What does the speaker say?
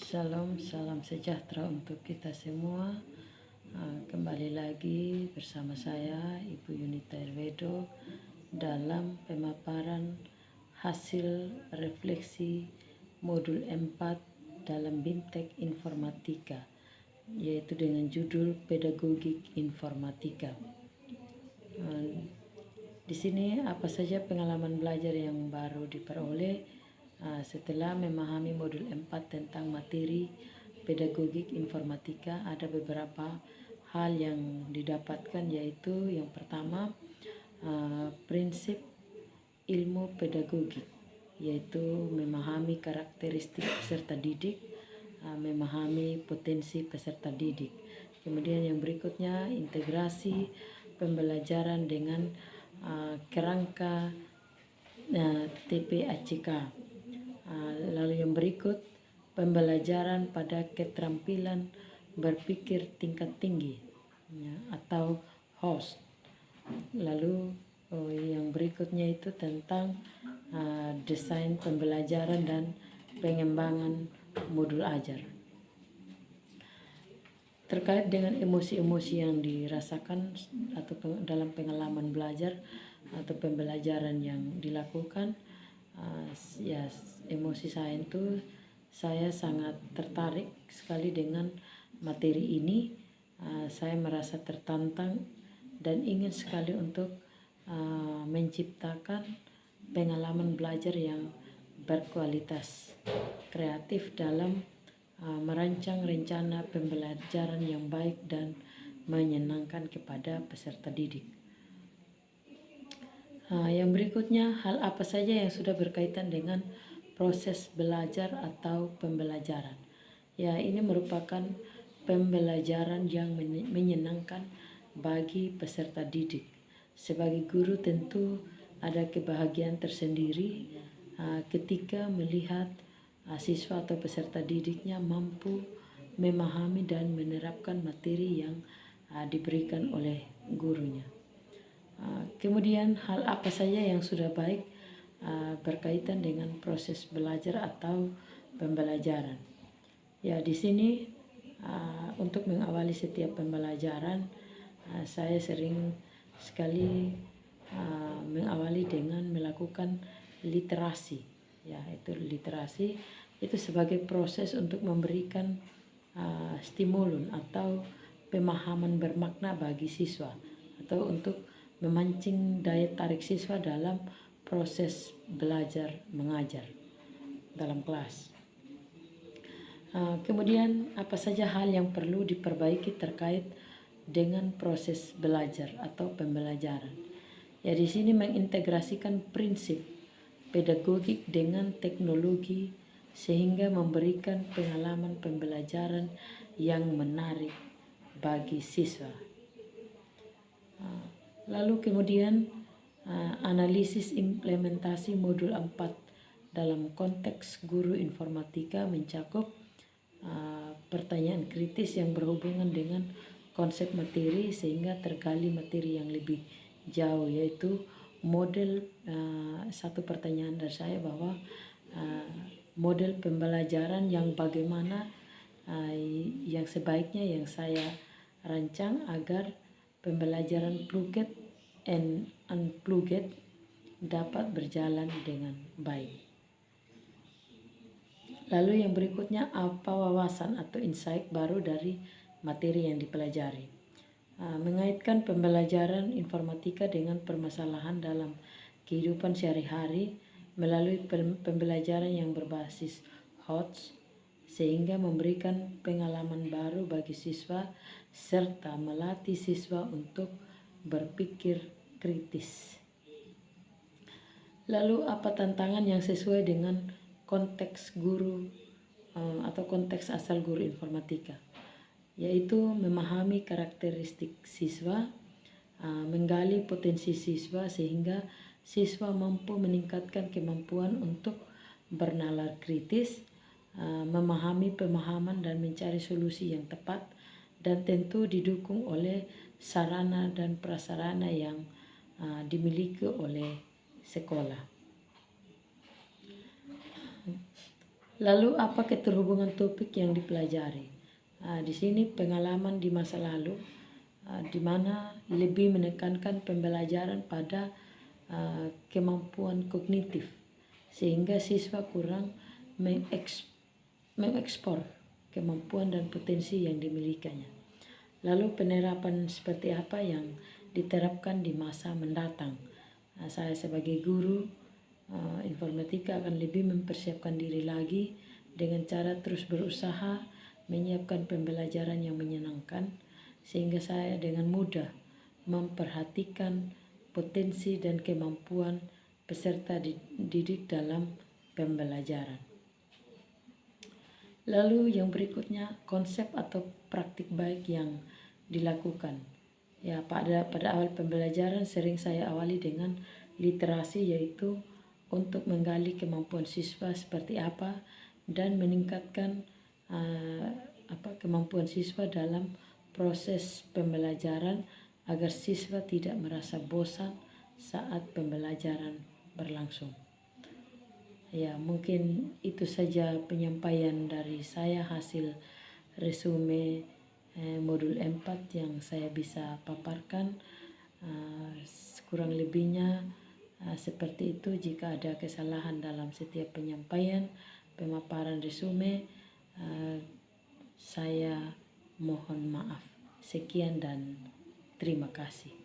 Salam, salam sejahtera untuk kita semua. Kembali lagi bersama saya Ibu Yunita Irwedo dalam pemaparan hasil refleksi modul 4 dalam BIMTEK Informatika, yaitu dengan judul Pedagogik Informatika. Di sini apa saja pengalaman belajar yang baru diperoleh setelah memahami modul 4 tentang materi pedagogik informatika. Ada beberapa hal yang didapatkan, yaitu yang pertama prinsip ilmu pedagogik, yaitu memahami karakteristik peserta didik, memahami potensi peserta didik. Kemudian yang berikutnya integrasi pembelajaran dengan kerangka TPACK. Lalu yang berikut pembelajaran pada keterampilan berpikir tingkat tinggi atau HOST. Lalu yang berikutnya itu tentang desain pembelajaran dan pengembangan modul ajar. Terkait dengan emosi-emosi yang dirasakan atau dalam pengalaman belajar atau pembelajaran yang dilakukan, emosi saya itu, saya sangat tertarik sekali dengan materi ini. Saya merasa tertantang dan ingin sekali untuk menciptakan pengalaman belajar yang berkualitas, kreatif dalam merancang rencana pembelajaran yang baik dan menyenangkan kepada peserta didik. Yang berikutnya, hal apa saja yang sudah berkaitan dengan proses belajar atau pembelajaran. Ya, ini merupakan pembelajaran yang menyenangkan bagi peserta didik. Sebagai guru tentu ada kebahagiaan tersendiri ketika melihat siswa atau peserta didiknya mampu memahami dan menerapkan materi yang diberikan oleh gurunya. Kemudian hal apa saja yang sudah baik berkaitan dengan proses belajar atau pembelajaran. Ya, di sini untuk mengawali setiap pembelajaran saya sering sekali mengawali dengan melakukan literasi. Ya, itu literasi itu sebagai proses untuk memberikan stimulus atau pemahaman bermakna bagi siswa, atau untuk memancing daya tarik siswa dalam proses belajar mengajar dalam kelas. Kemudian apa saja hal yang perlu diperbaiki terkait dengan proses belajar atau pembelajaran. Ya, di sini mengintegrasikan prinsip pedagogik dengan teknologi sehingga memberikan pengalaman pembelajaran yang menarik bagi siswa. Lalu kemudian analisis implementasi modul 4 dalam konteks guru informatika mencakup pertanyaan kritis yang berhubungan dengan konsep materi sehingga tergali materi yang lebih jauh, yaitu model satu pertanyaan dari saya bahwa model pembelajaran yang bagaimana yang sebaiknya yang saya rancang agar pembelajaran plugged and unplugged dapat berjalan dengan baik. Lalu yang berikutnya, apa wawasan atau insight baru dari materi yang dipelajari. Mengaitkan pembelajaran informatika dengan permasalahan dalam kehidupan sehari-hari melalui pembelajaran yang berbasis HOTS, sehingga memberikan pengalaman baru bagi siswa serta melatih siswa untuk berpikir kritis. Lalu apa tantangan yang sesuai dengan konteks guru atau konteks asal guru informatika, yaitu memahami karakteristik siswa, menggali potensi siswa sehingga siswa mampu meningkatkan kemampuan untuk bernalar kritis, memahami pemahaman dan mencari solusi yang tepat, dan tentu didukung oleh sarana dan prasarana yang dimiliki oleh sekolah. Lalu apa keterhubungan topik yang dipelajari? Di sini pengalaman di masa lalu, di mana lebih menekankan pembelajaran pada kemampuan kognitif, sehingga siswa kurang mengekspor kemampuan dan potensi yang dimilikinya. Lalu penerapan seperti apa yang diterapkan di masa mendatang? Saya sebagai guru informatika akan lebih mempersiapkan diri lagi dengan cara terus berusaha menyiapkan pembelajaran yang menyenangkan, sehingga saya dengan mudah memperhatikan potensi dan kemampuan peserta didik dalam pembelajaran. Lalu yang berikutnya, konsep atau praktik baik yang dilakukan. Ya, pada awal pembelajaran sering saya awali dengan literasi, yaitu untuk menggali kemampuan siswa seperti apa dan meningkatkan kemampuan siswa dalam proses pembelajaran agar siswa tidak merasa bosan saat pembelajaran berlangsung. Ya, mungkin itu saja penyampaian dari saya, hasil resume modul 4 yang saya bisa paparkan. Kurang lebihnya seperti itu. Jika ada kesalahan dalam setiap penyampaian pemaparan resume, saya mohon maaf. Sekian dan terima kasih.